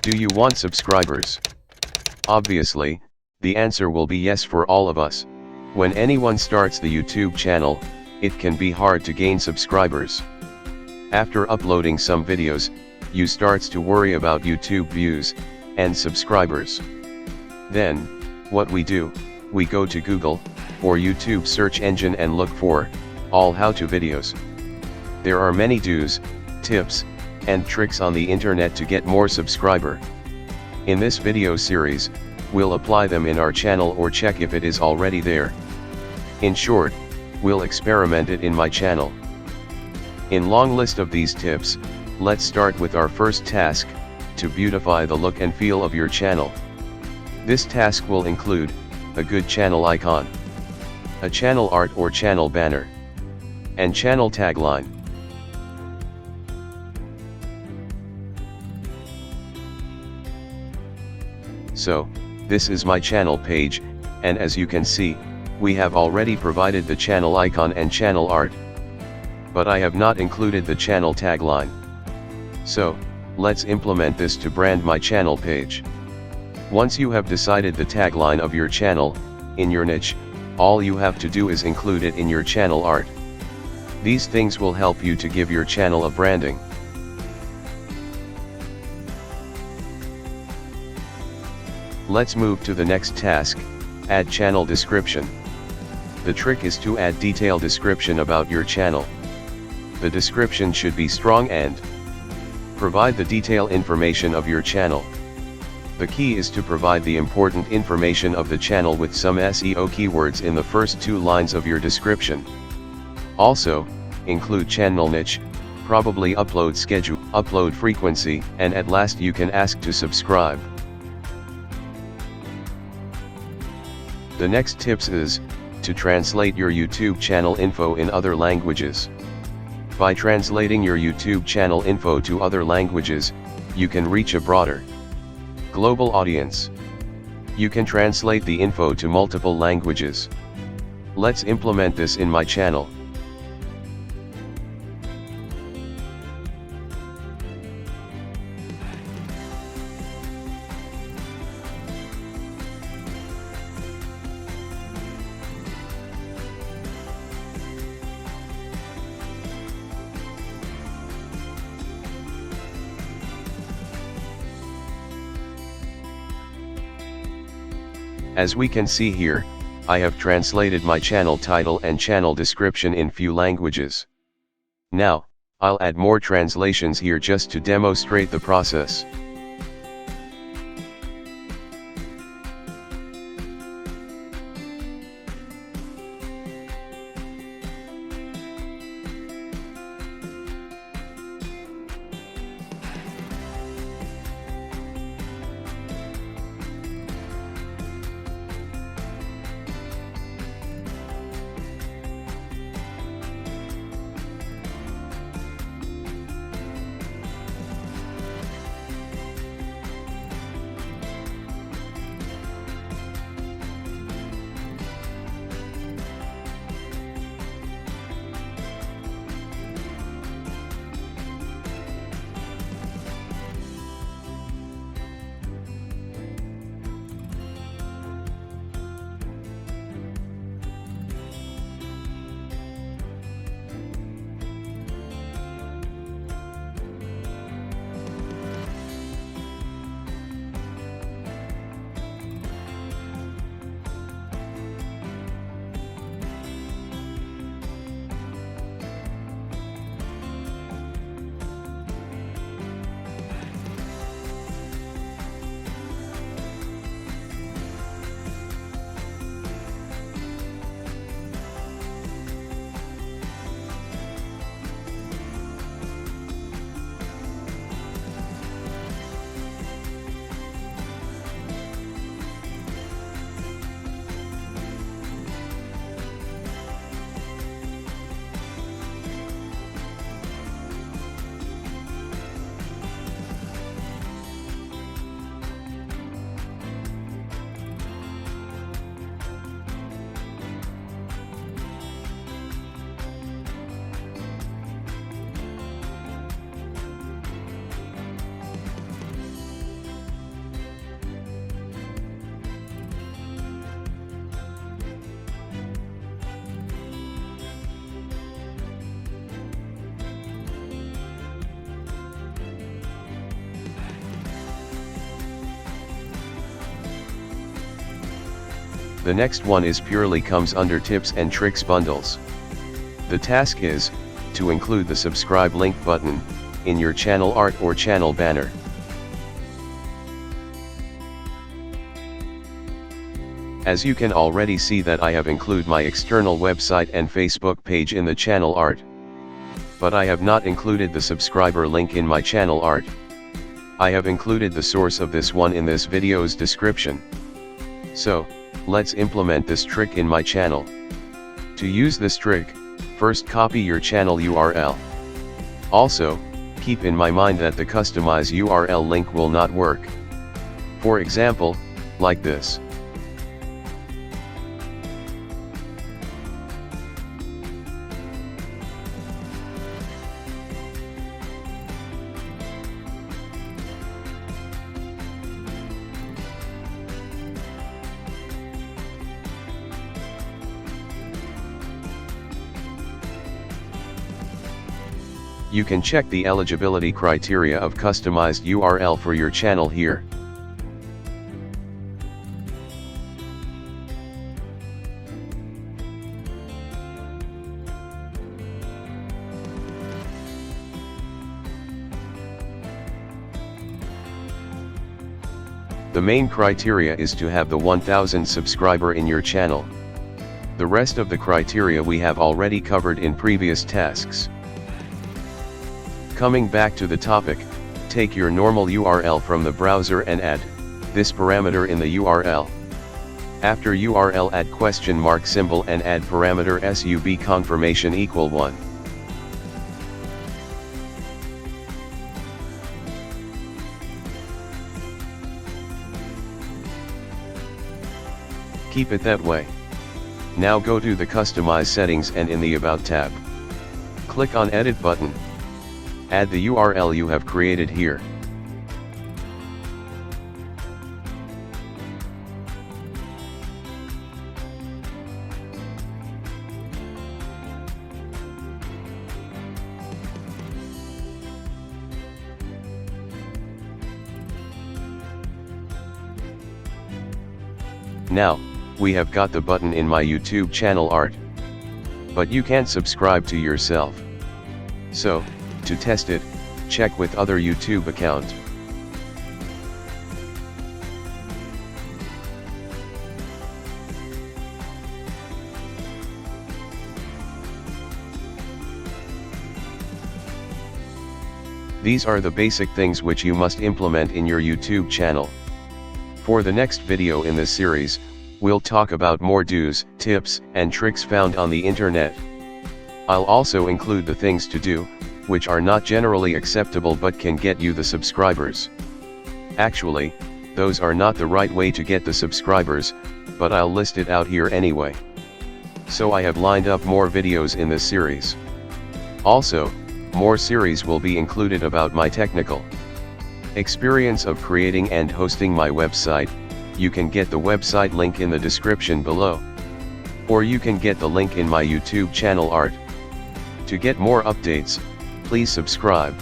Do you want subscribers? Obviously, the answer will be yes for all of us. When anyone starts the YouTube channel, it can be hard to gain subscribers. After uploading some videos, you starts to worry about YouTube views and subscribers. Then, what we do, we go to Google or YouTube search engine and look for all how-to videos. There are many do's, tips, and tricks on the internet to get more subscriber. In this video series, we'll apply them in our channel or check if it is already there. In short, we'll experiment it in my channel. In long list of these tips, let's start with our first task, to beautify the look and feel of your channel. This task will include a good channel icon, a channel art or channel banner, and channel tagline. So, this is my channel page, and as you can see, we have already provided the channel icon and channel art. But I have not included the channel tagline. So, let's implement this to brand my channel page. Once you have decided the tagline of your channel, in your niche, all you have to do is include it in your channel art. These things will help you to give your channel a branding. Let's move to the next task, add channel description. The trick is to add detailed description about your channel. The description should be strong and provide the detailed information of your channel. The key is to provide the important information of the channel with some SEO keywords in the first 2 lines of your description. Also, include channel niche, probably upload schedule, upload frequency, and at last you can ask to subscribe. The next tips is to translate your YouTube channel info in other languages. By translating your YouTube channel info to other languages, you can reach a broader global audience. You can translate the info to multiple languages. Let's implement this in my channel. As we can see here, I have translated my channel title and channel description in few languages. Now, I'll add more translations here just to demonstrate the process. The next one is purely comes under tips and tricks bundles. The task is, to include the subscribe link button, in your channel art or channel banner. As you can already see that I have included my external website and Facebook page in the channel art. But I have not included the subscriber link in my channel art. I have included the source of this one in this video's description. So, let's implement this trick in my channel. To use this trick, first copy your channel URL. Also, keep in my mind that the customize URL link will not work. For example, like this. You can check the eligibility criteria of customized URL for your channel here. The main criteria is to have the 1000 subscriber in your channel. The rest of the criteria we have already covered in previous tasks. Coming back to the topic, take your normal URL from the browser and add this parameter in the URL. After URL add question mark symbol and add parameter sub confirmation equal 1. Keep it that way. Now go to the customize settings and in the about tab. Click on edit button. Add the URL you have created here. Now, we have got the button in my YouTube channel art. But you can't subscribe to yourself. So, to test it, check with other YouTube account. These are the basic things which you must implement in your YouTube channel. For the next video in this series, we'll talk about more do's, tips, and tricks found on the internet. I'll also include the things to do, which are not generally acceptable but can get you the subscribers. Actually, those are not the right way to get the subscribers, but I'll list it out here anyway. So I have lined up more videos in this series. Also, more series will be included about my technical experience of creating and hosting my website. You can get the website link in the description below. Or you can get the link in my YouTube channel art. To get more updates, please subscribe.